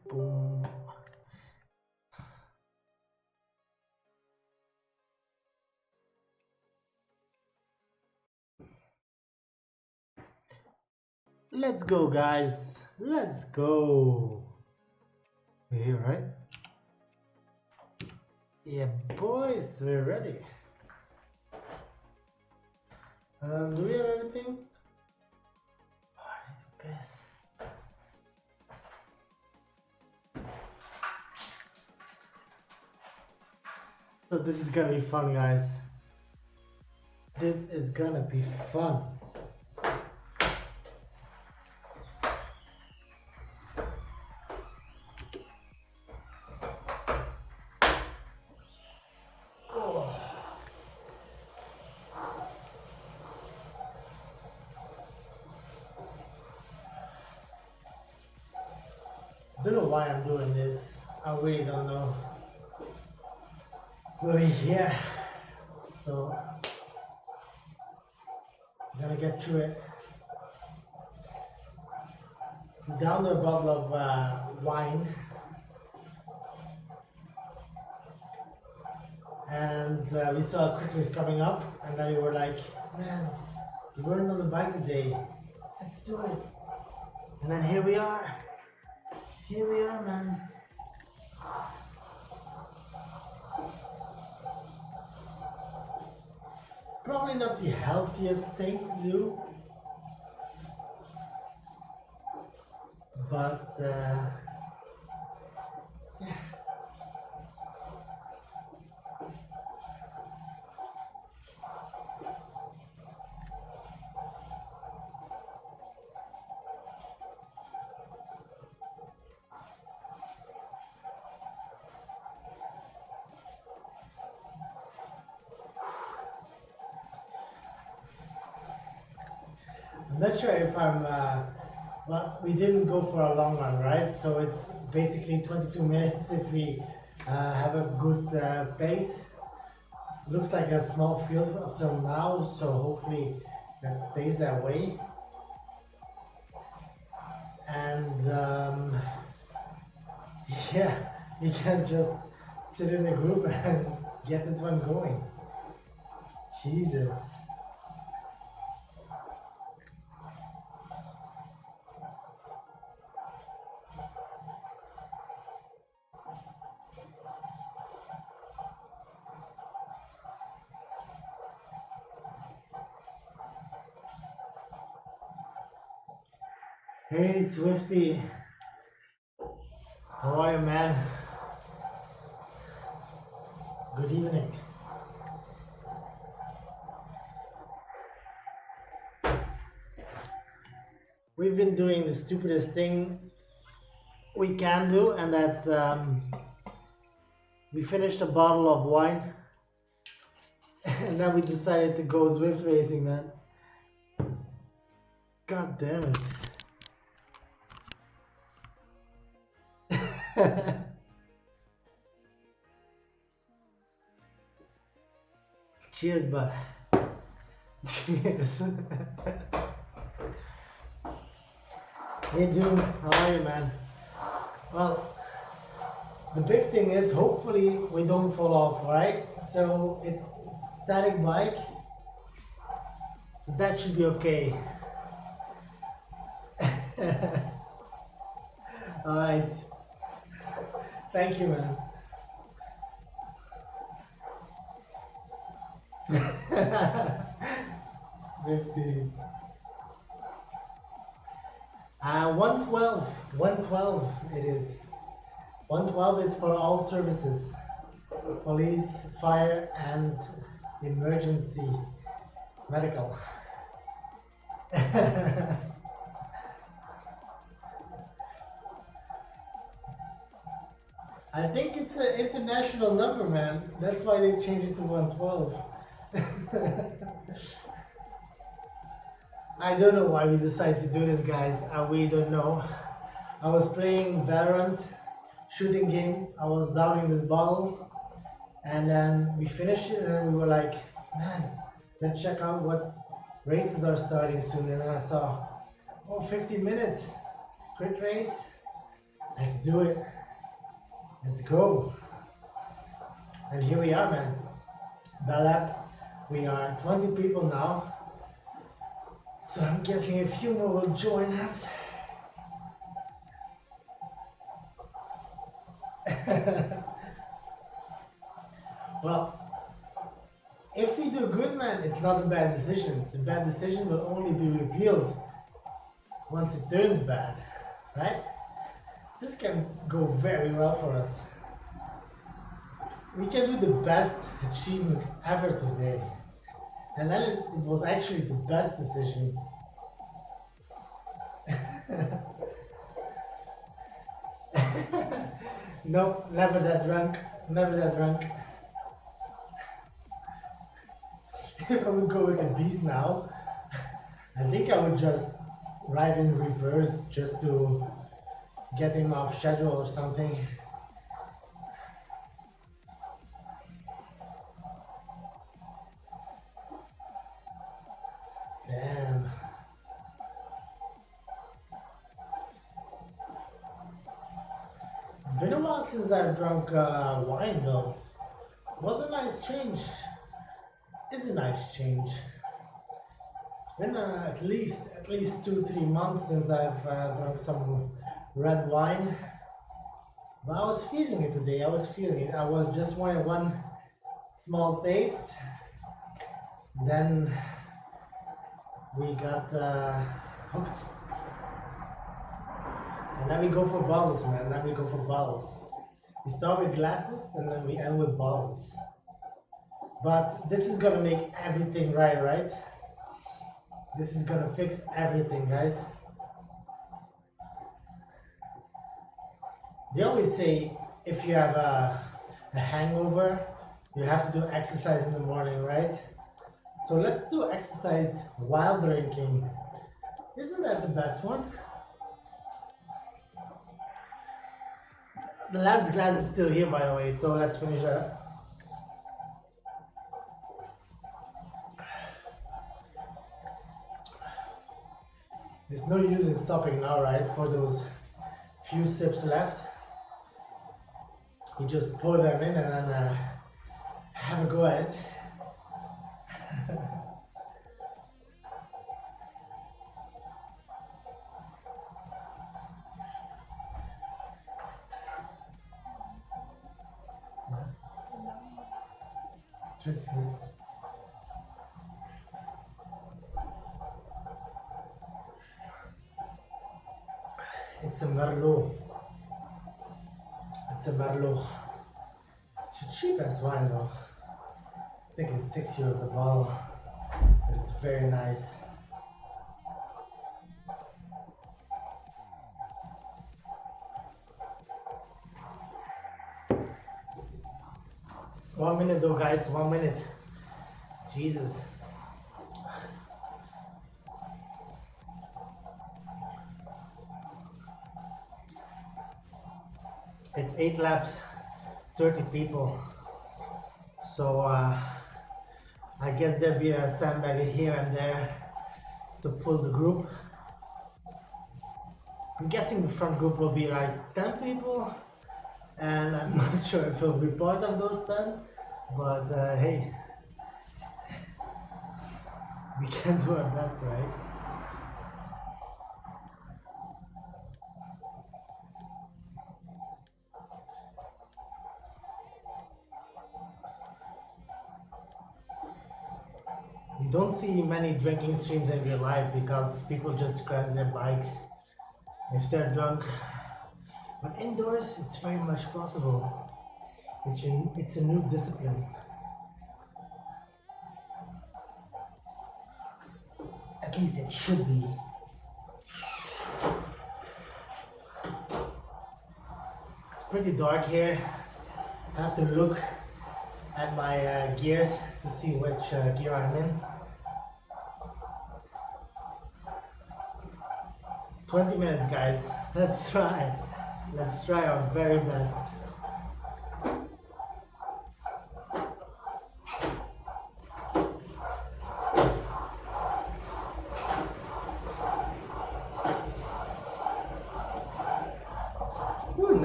Boom. Let's go, guys. Let's go. We're here, right? Yeah, boys, we're ready. Do we have everything? Oh, I need to piss. So this is gonna be fun, guys. This is gonna be fun. Don't know why I'm doing this. I really don't know. But yeah, so I'm gonna get through it. We downed a bottle of wine, and we saw Christmas coming up, and then we were like, man, we weren't on the bike today. Let's do it. And then here we are. Here we are, man. Probably not the healthiest thing to do, but yeah. I'm not sure if I'm, well, we didn't go for a long run, right? So it's basically 22 minutes if we have a good pace. Looks like a small field up till now, so hopefully that stays that way. And yeah, we can just sit in a group and get this one going. Jesus. Hey Swifty, how are you, man? Good evening. We've been doing the stupidest thing we can do, and that's we finished a bottle of wine and then we decided to go Zwift racing, man. God damn it. Cheers, bud. Cheers. Hey, dude, how are you, man? Well, the big thing is hopefully we don't fall off, right? So it's static bike, so that should be okay. All right. Thank you, man. 50. 112. 112 it is. 112 is for all services. Police, fire, and emergency medical. I think it's an international number, man. That's why they changed it to 112. I don't know why we decided to do this, guys. I really don't know. I was playing Valorant, shooting game. I was downing this bottle, and then we finished it, and then we were like, man, let's check out what races are starting soon. And I saw, oh, 50 minutes. Quick race. Let's do it. Let's go. And here we are, man. Bell we are 20 people now. So I'm guessing a few more will join us. Well, if we do good, man, it's not a bad decision. The bad decision will only be revealed once it turns bad, right? This can go very well for us. We can do the best achievement ever today. And then it was actually the best decision. No, never that drunk. Never that drunk. If I would go with a beast now, I think I would just ride in reverse just to get him off schedule or something. Damn. It's been a while since I've drunk wine though. Was a nice change. Is a nice change. It's been at least 2-3 months since I've drunk some red wine. But I was feeling it today. I was feeling it. I was just wanting one small taste. Then we got hooked. And then we go for bottles, man. Then we go for bottles. We start with glasses and then we end with bottles. But this is gonna make everything right, right? This is gonna fix everything, guys. They always say if you have a hangover, you have to do exercise in the morning, right? So let's do exercise while drinking. Isn't that the best one? The last glass is still here, by the way, so let's finish that. There's no use in stopping now, right? For those few sips left. You just pour them in and then have a go at it. It's a Merlot. It's a Merlot. It's a cheap ass wine though. I think it's €6 a bottle. But it's very nice. One minute though, guys, 1 minute. Jesus. It's 8 laps, 30 people. So I guess there'll be a sandbag here and there to pull the group. I'm guessing the front group will be like 10 people, and I'm not sure if it'll be part of those 10, but hey, we can do our best, right? You don't see many drinking streams in real life because people just crash their bikes if they're drunk. But indoors, it's very much possible. It's a new discipline. At least it should be. It's pretty dark here. I have to look at my gears to see which gear I'm in. 20 minutes, guys. Let's try. Let's try our very best.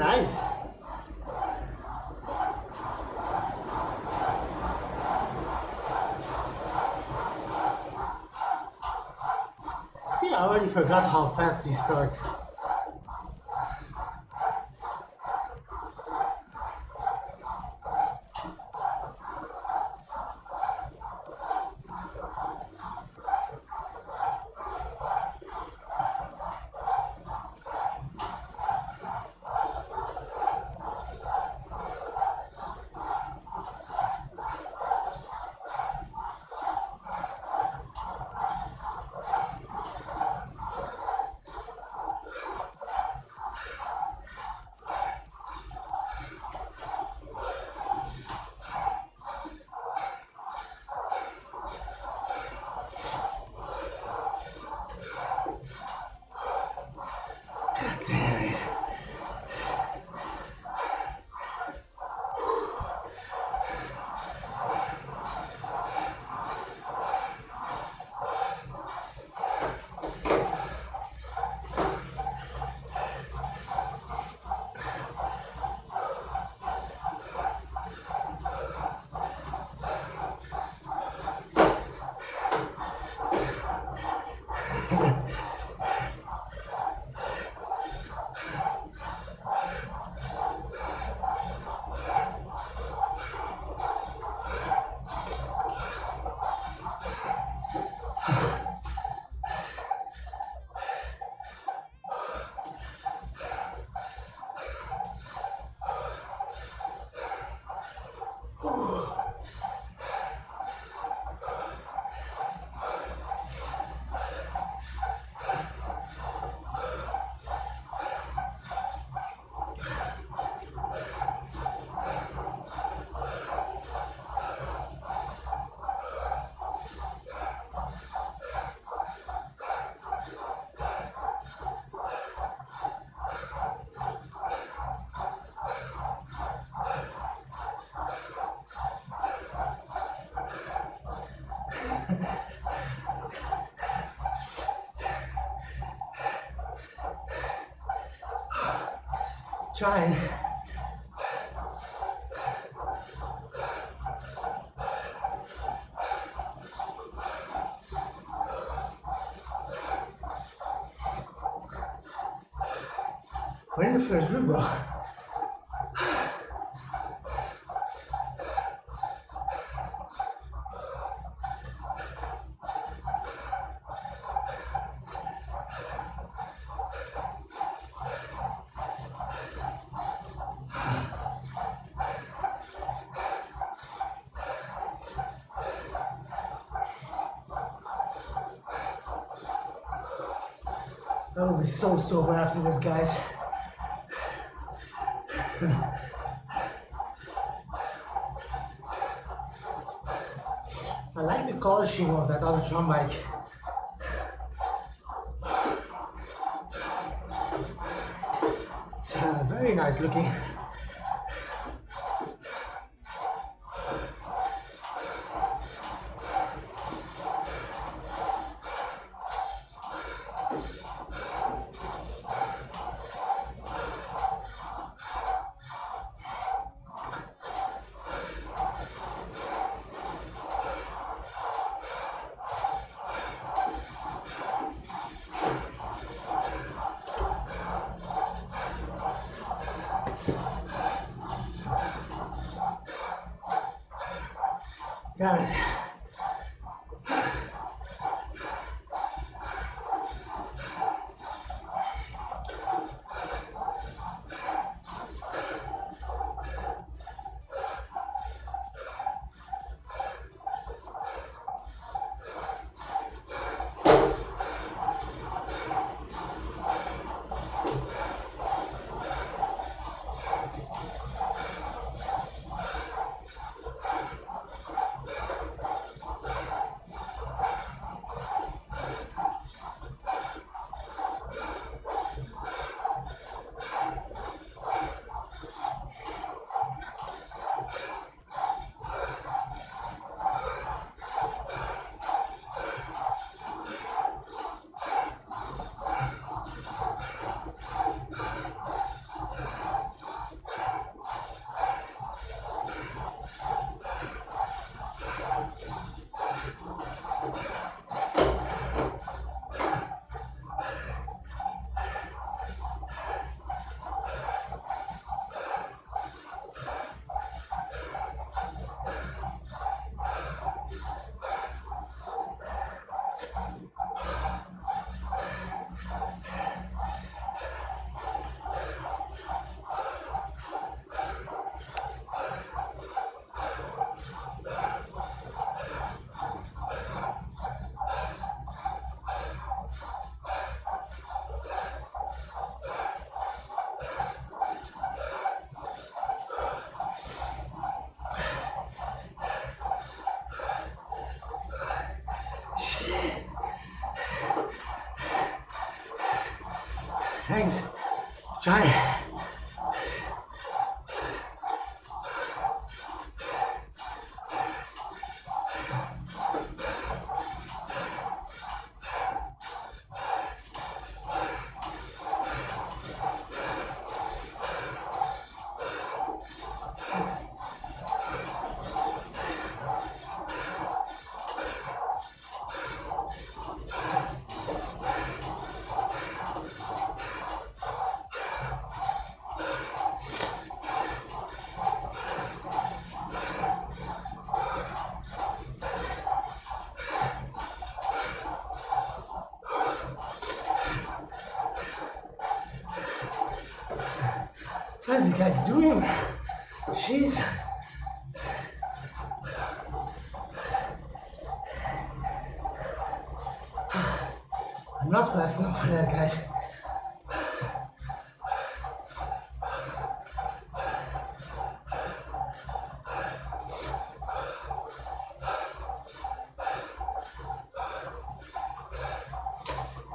nice. See, I already forgot how fast he starts. Trying. We're in the first group, bro. I will be so sober after this, guys. I like the color scheme of that other drum mic. It's very nice looking. Damn it. Thanks. Try. How's you guys doing? Jeez. I'm not fast enough for that, guys.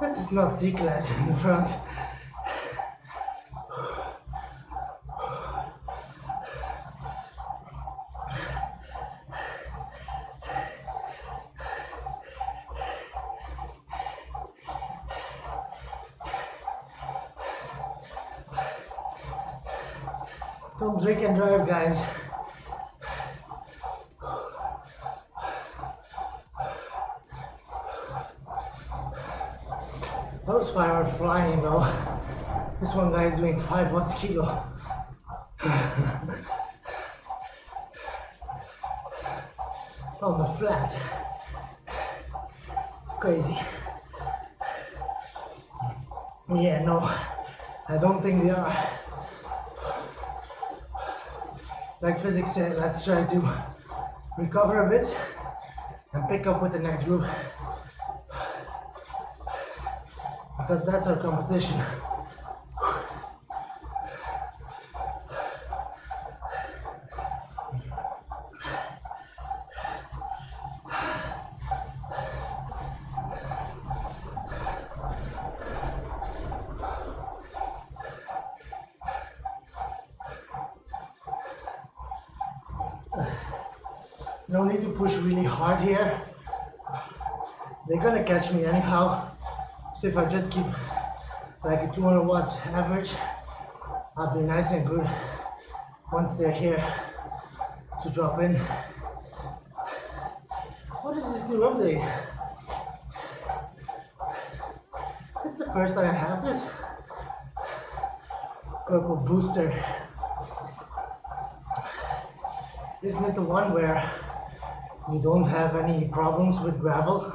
This is not Z-class in the front. Don't drink and drive, guys. Those 5 are flying though. This one guy is doing 5 watts kilo. On the flat. Crazy. Yeah, no, I don't think they are. Like physics said, let's try to recover a bit and pick up with the next group. Because that's our competition. No need to push really hard here. They're gonna catch me anyhow. So if I just keep like a 200 watts average, I'll be nice and good once they're here to drop in. What is this new update? It's the first time I have this. Purple booster. Isn't it the one where you don't have any problems with gravel?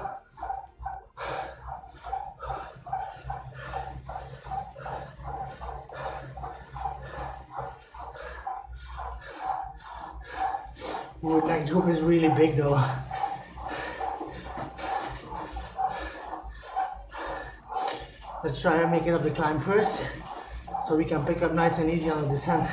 Ooh, next group is really big though. Let's try and make it up the climb first, so we can pick up nice and easy on the descent.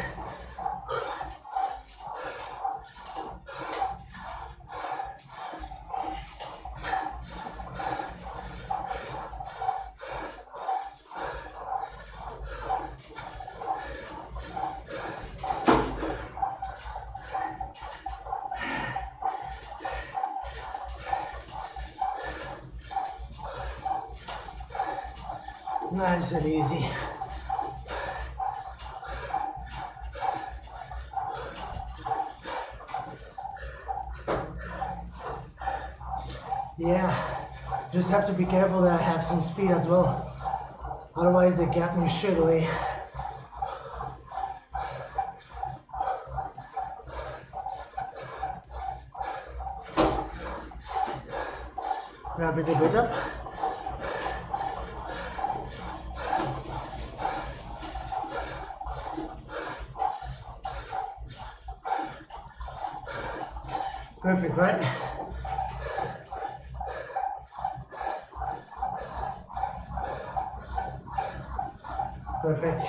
Nice and easy. Yeah, just have to be careful that I have some speed as well. Otherwise they gap me straight away. Wrap it a bit up. Perfect, right? Perfect.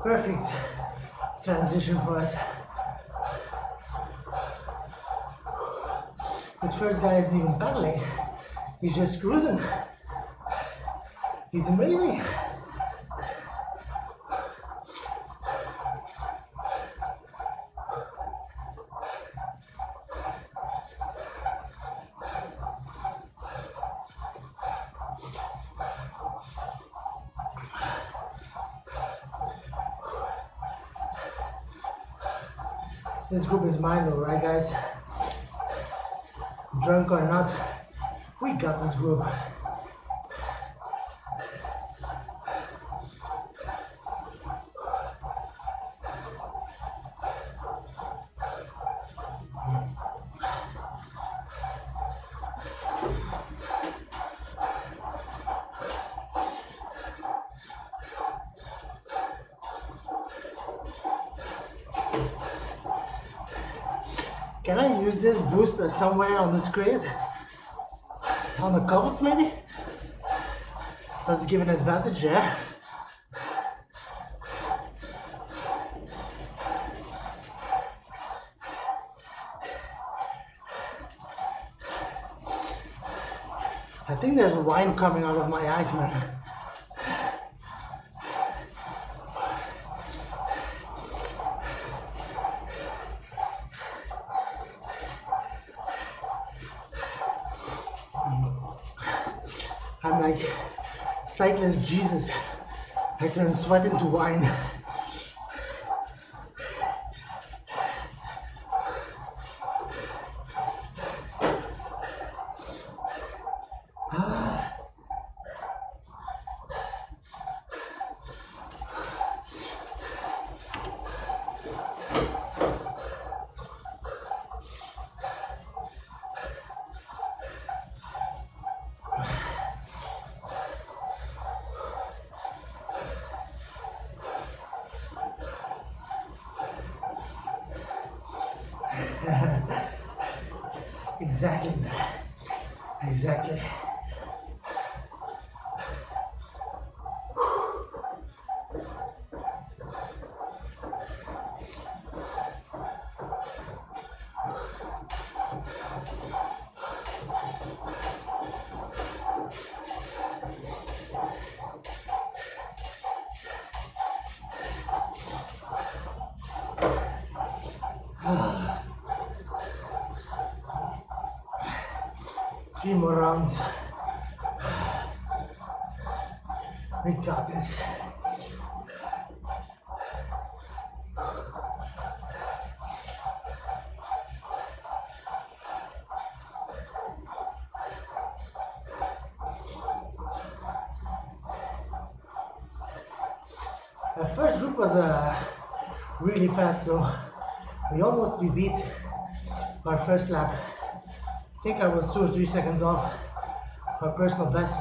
Perfect transition for us. This first guy isn't even paddling. He's just cruising. He's amazing. This group is mine though, right guys? Drunk or not, we got this group. Can I use this boost somewhere on the screen? On the cobbles maybe? Let's give an advantage there. I think there's wine coming out of my eyes, man. I'm like cyclist Jesus. I turn sweat into wine. Exactly, man. Exactly. Three more rounds. We got this. Our first group was really fast, so we almost beat our first lap. I think I was 2 or 3 seconds off our personal best.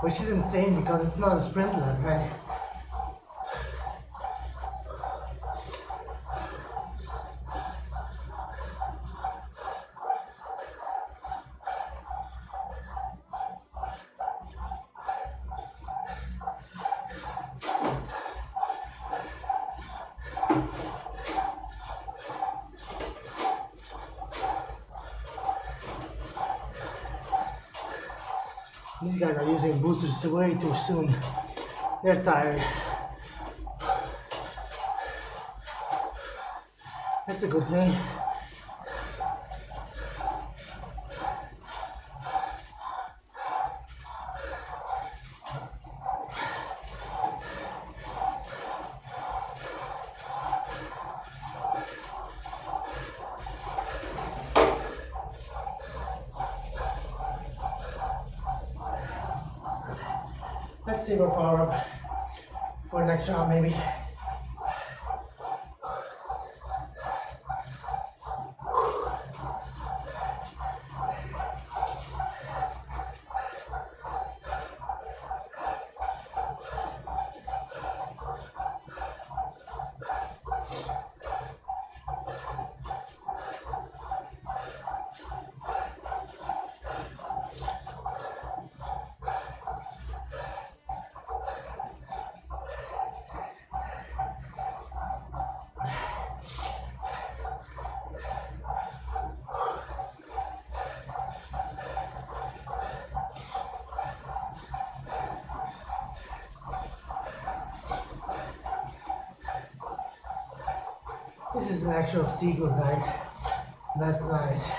Which is insane because it's not a sprint lap, right? These guys are using boosters way too soon. They're tired. That's a good thing. Let's save our power up for next round maybe. This is an actual seagull, guys. That's nice.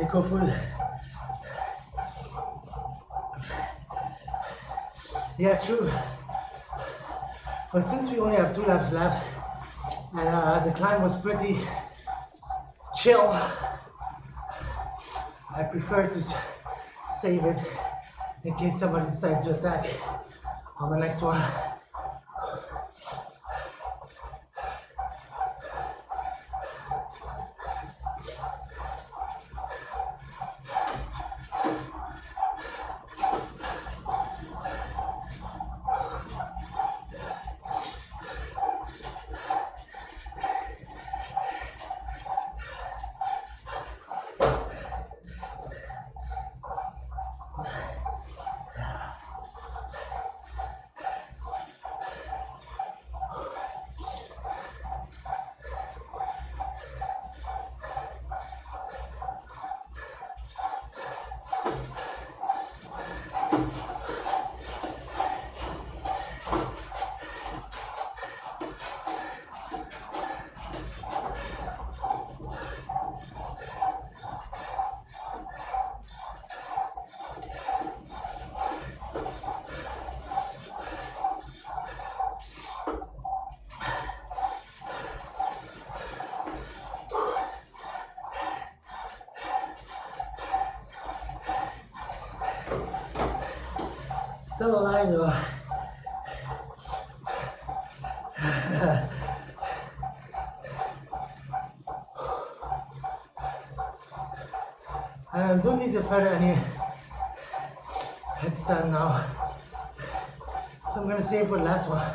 Eco-full. Yeah, true. But since we only have 2 laps left, and the climb was pretty chill, I prefer to save it in case somebody decides to attack on the next one. Still alive though. And I don't need to feather any at the time now. So I'm gonna save for the last one.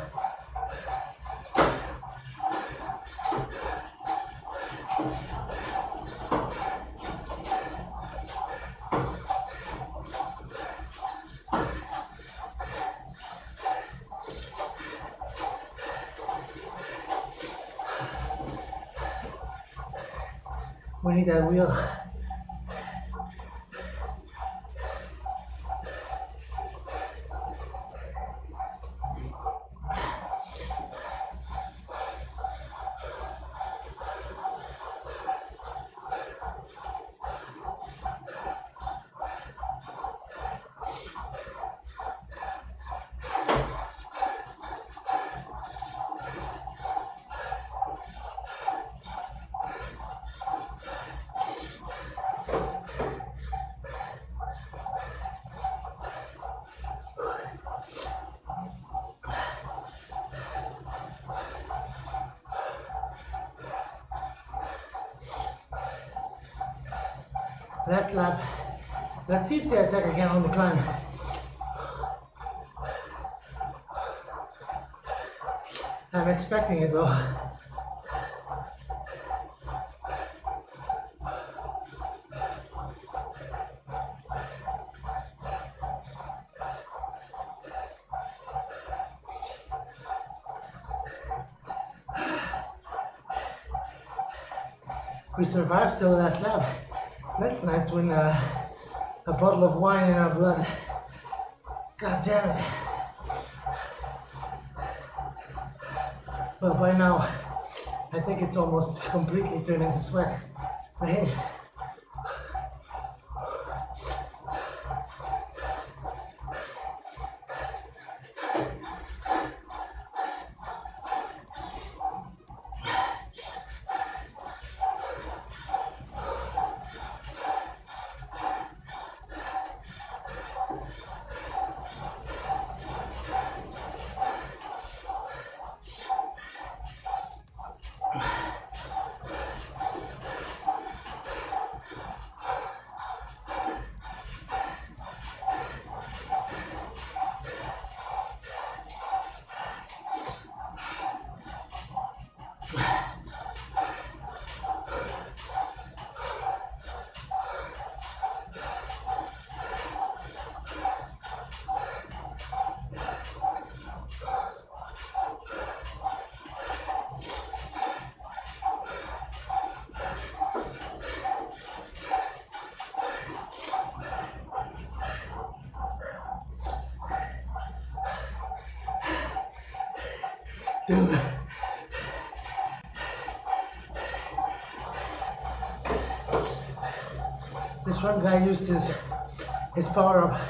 We need that wheel. Last lap. Let's see if they attack again on the climb. I'm expecting it though. We survived till the last lap. That's nice when a bottle of wine in our blood. God damn it. Well, by now, I think it's almost completely turned into sweat. But hey. to this one guy used his power up.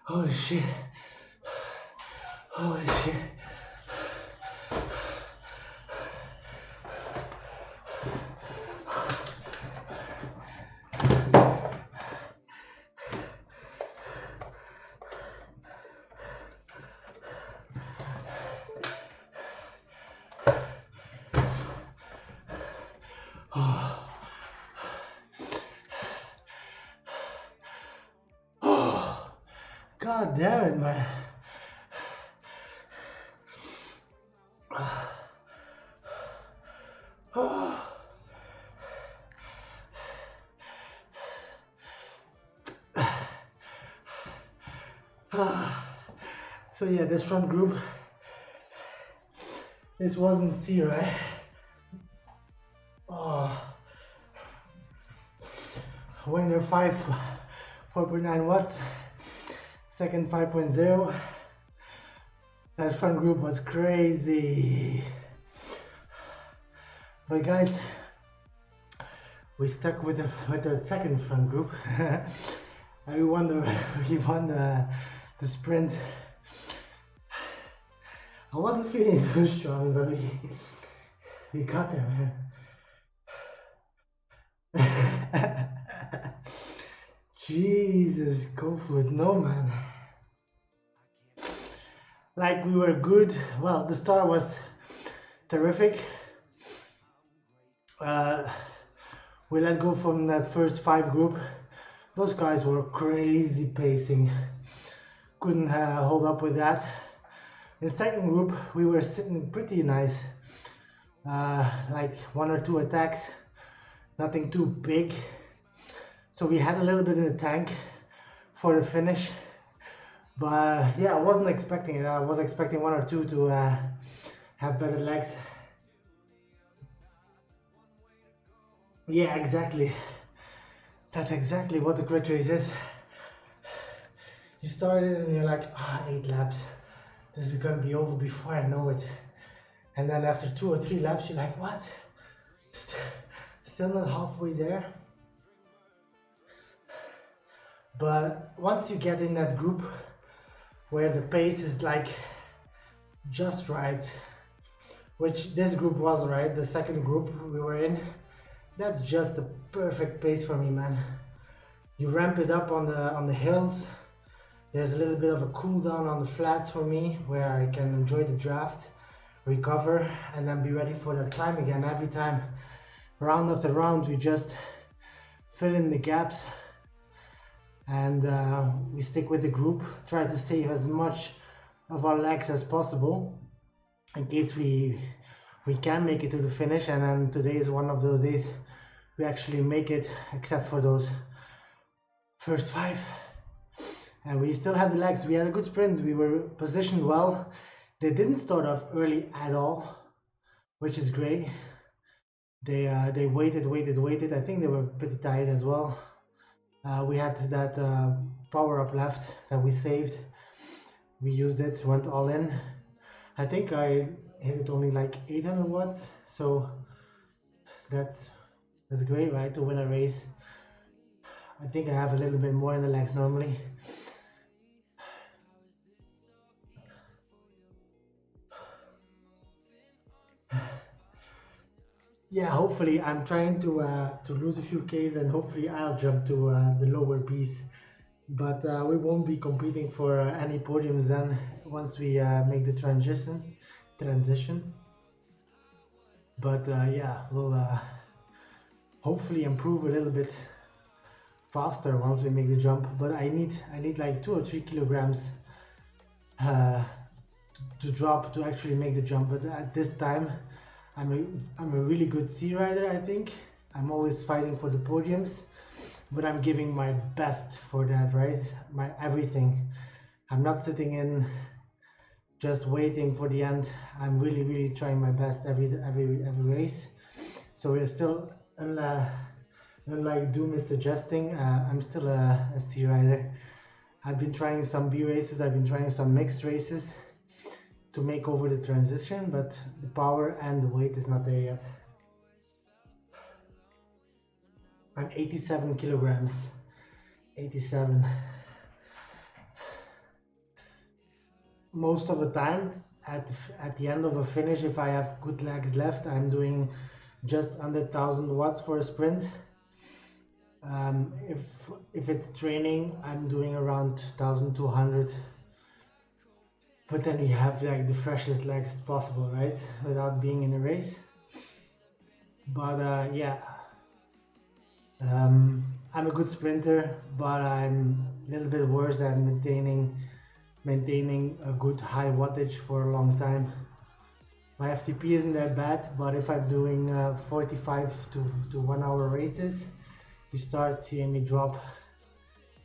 Holy shit. Holy shit. God damn it, man. So yeah, this front group, this wasn't C, right? When you're 4.9 watts, second 5.0. That front group was crazy. But guys, we stuck with the second front group. And we won the sprint. I wasn't feeling too strong, but we got there, man. Jesus, go for it. No, man. Like, we were good. Well, the start was terrific. We let go from that first 5 group. Those guys were crazy pacing. Couldn't hold up with that. In second group, we were sitting pretty nice. Like 1 or 2 attacks. Nothing too big. So we had a little bit in the tank for the finish. But yeah, I wasn't expecting it. I was expecting 1 or 2 to have better legs. Yeah, exactly. That's exactly what the crit race is. You started and you're like, 8 laps. This is gonna be over before I know it. And then after 2 or 3 laps, you're like, what? Still not halfway there. But once you get in that group where the pace is like just right, which this group was, right, the second group we were in, that's just the perfect pace for me, man. You ramp it up on the hills. There's a little bit of a cool down on the flats for me, where I can enjoy the draft, recover, and then be ready for that climb again. Every time, round after round, we just fill in the gaps, and we stick with the group, try to save as much of our legs as possible in case we can make it to the finish. And then today is one of those days we actually make it, except for those first 5, and we still have the legs. We had a good sprint, we were positioned well. They didn't start off early at all. which is great. They waited. I think they were pretty tired as well. We had that power up left that we saved. We used it, went all in. I think I hit it only like 800 watts, so that's that's great, right? To win a race. I think I have a little bit more in the legs normally. Yeah, hopefully I'm trying to lose a few Ks and hopefully I'll jump to the lower piece. But we won't be competing for any podiums then once we make the transition. But yeah, we'll hopefully improve a little bit faster once we make the jump. But I need like 2 or 3 kilograms uh, to drop to actually make the jump. But at this time, I'm a really good sea rider. I think I'm always fighting for the podiums, but I'm giving my best for that, right? My everything. I'm not sitting in just waiting for the end. I'm really trying my best every race. So we're still unlike Doom is suggesting. I'm still a sea rider. I've been trying some B races. I've been trying some mixed races to make over the transition, but the power and the weight is not there yet. I'm 87 kilograms. 87. Most of the time, at the end of a finish, if I have good legs left, I'm doing just under 1000 watts for a sprint. If it's training, I'm doing around 1200. But then you have like the freshest legs possible, right? Without being in a race. But yeah, I'm a good sprinter, but I'm a little bit worse at maintaining a good high wattage for a long time. My FTP isn't that bad, but if I'm doing 45 to 1 hour races, you start seeing me drop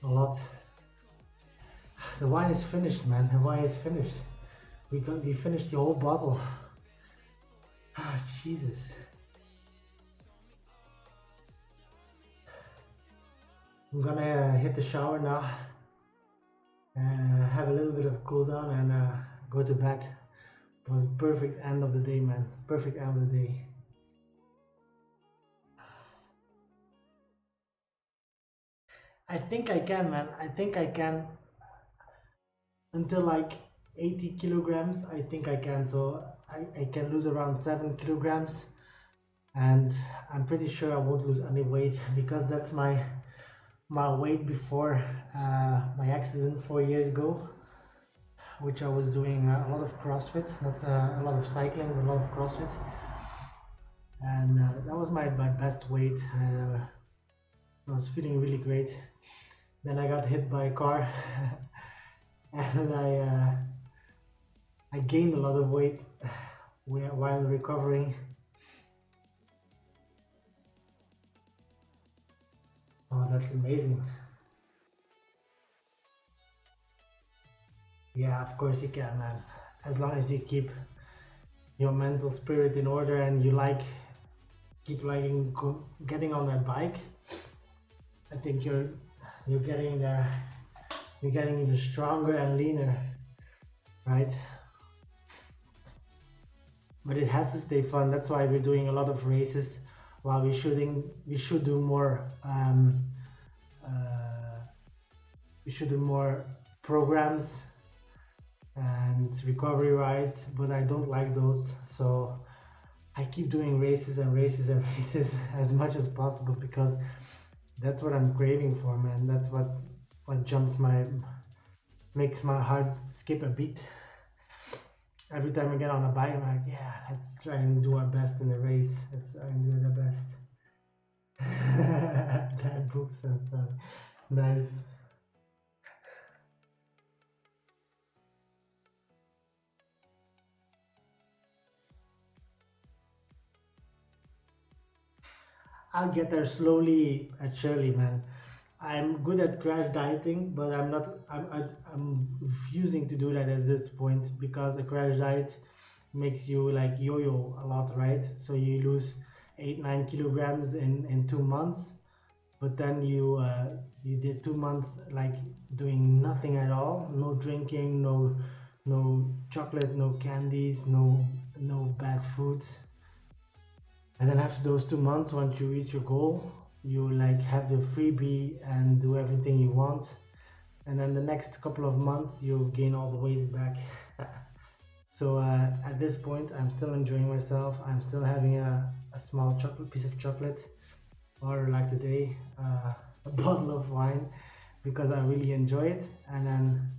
a lot. The wine is finished, man. The wine is finished. We finished the whole bottle. Ah, Jesus. I'm gonna hit the shower now, have a little bit of cool down, and go to bed. It was perfect end of the day, man. Perfect end of the day. I think I can, man. I think I can until like 80 kilograms. I think I can. So I can lose around 7 kilograms, and I'm pretty sure I won't lose any weight because that's my weight before my accident 4 years ago, which I was doing a lot of CrossFit. That's a lot of cycling, a lot of CrossFit, and that was my best weight. I was feeling really great. Then I got hit by a car, and I gained a lot of weight while recovering. Oh, that's amazing. Yeah, of course you can, man. As long as you keep your mental spirit in order and you keep liking getting on that bike, I think you're getting there. You're getting even stronger and leaner, right? But it has to stay fun. That's why we're doing a lot of races. While we should do more. We should do more programs and recovery rides, but I don't like those. So I keep doing races and races and races as much as possible because that's what I'm craving for, man. That's what makes my heart skip a beat. Every time I get on a bike, I'm like, yeah, let's try and do our best in the race. Let's try and do the best. That boops and stuff. Nice. I'll get there slowly and surely, man. I'm good at crash dieting, but I'm refusing to do that at this point because a crash diet makes you like yo-yo a lot, right? So you lose 8-9 kilograms in 2 months, but then you did 2 months like doing nothing at all, no drinking, no chocolate, no candies, no bad foods. And then after those 2 months, once you reach your goal, you like have the freebie and do everything you want. And then the next couple of months, you gain all the weight back. So at this point, I'm still enjoying myself. I'm still having a small chocolate piece of chocolate, or like today, a bottle of wine, because I really enjoy it. And then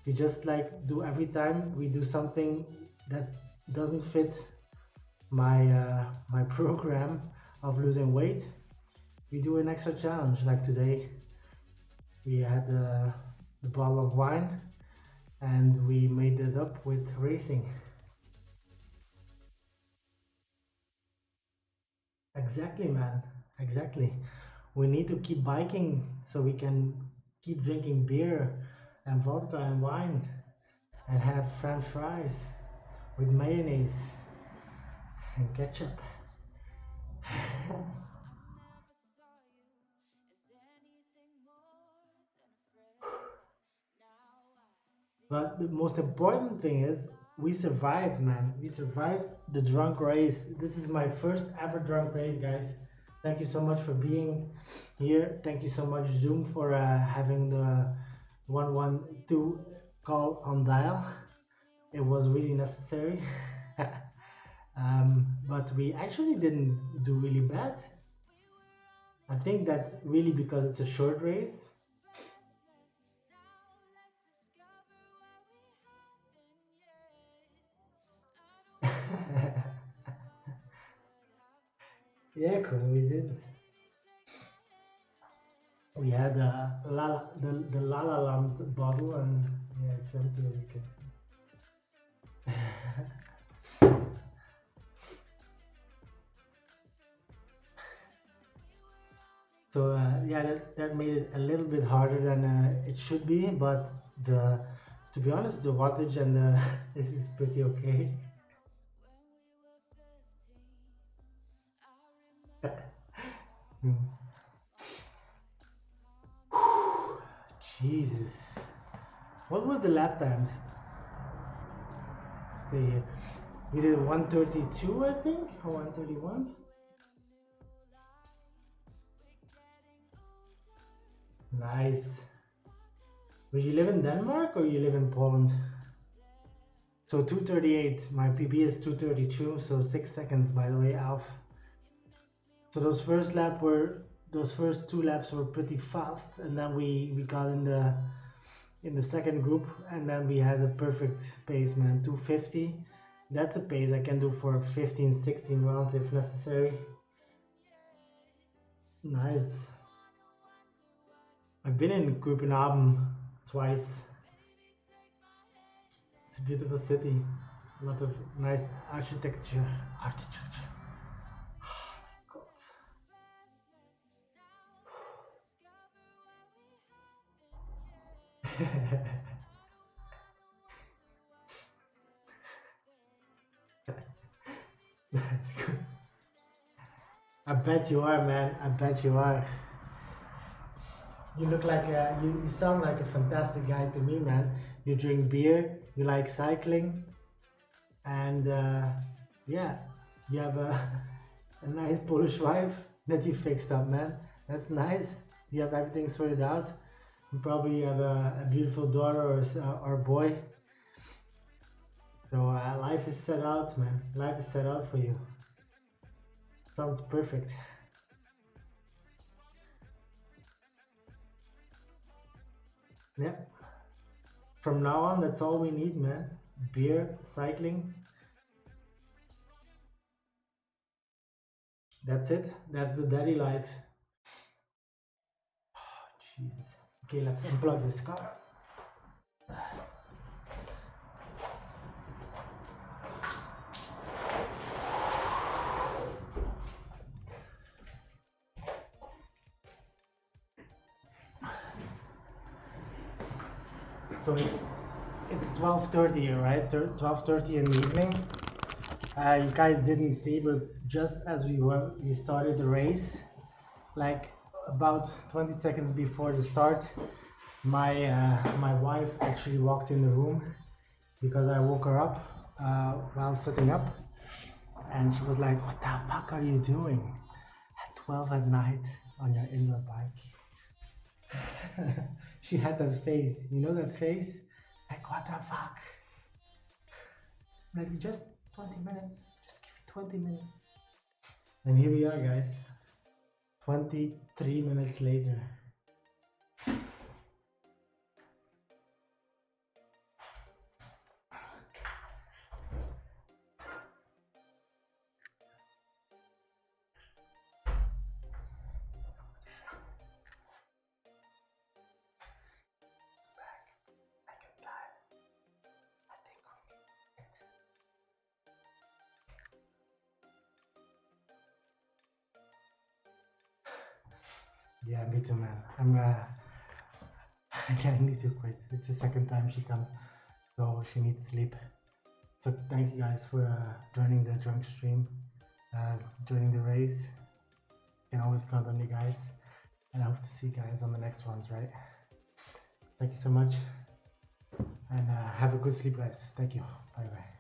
we just like do every time we do something that doesn't fit my program of losing weight, we do an extra challenge. Like today, we had the bottle of wine, and we made it up with racing. Exactly, man. Exactly. We need to keep biking so we can keep drinking beer and vodka and wine and have French fries with mayonnaise and ketchup. But the most important thing is we survived, man. We survived the drunk race. This is my first ever drunk race, guys. Thank you so much for being here. Thank you so much, Zoom, for having the 112 call on dial. It was really necessary. But we actually didn't do really bad. I think that's really because it's a short race. Yeah, cool, we did. We had the La La Land bottle, and yeah, it's empty as you can see. So yeah, that made it a little bit harder than it should be, but the to be honest, the wattage and the is pretty okay. Hmm. Jesus, what was the lap times? Stay here. We did 132, I think, or 131. Nice. Will you live in Denmark or you live in Poland? So 238. My PB is 232, so 6 seconds, by the way, Alf. So those first two laps were pretty fast, and then we got in the second group, and then we had a perfect pace, man. 250. That's a pace I can do for 15, 16 rounds if necessary. Nice. I've been in Copenhagen twice. It's a beautiful city. A lot of nice architecture. Architecture. God. That's good. I bet you are, man. I bet you are. You look like you sound like a fantastic guy to me, man. You drink beer, you like cycling, and yeah, you have a nice Polish wife that you fixed up, man. That's nice. You have everything sorted out. You probably have a beautiful daughter or boy. So life is set out, man. Life is set out for you. Sounds perfect. Yeah. From now on, that's all we need, man. Beer, cycling. That's it. That's the daddy life. Oh, Jesus. Okay, let's unplug this car. So it's 12:30, right? 12:30 in the evening. You guys didn't see, but just as we started the race, like about 20 seconds before the start, my wife actually walked in the room because I woke her up while sitting up, and she was like, "What the fuck are you doing at 12 at night on your indoor bike?" She had that face, you know that face? Like, what the fuck? Like, just 20 minutes. Just give it 20 minutes. And here we are, guys. 23 minutes later. Yeah, me too, man. I need to quit. It's the second time she comes, so she needs sleep. So thank you guys for joining the drunk stream, joining the race. You can always count on you guys, and I hope to see you guys on the next ones, right? Thank you so much, and have a good sleep, guys. Thank you. Bye bye.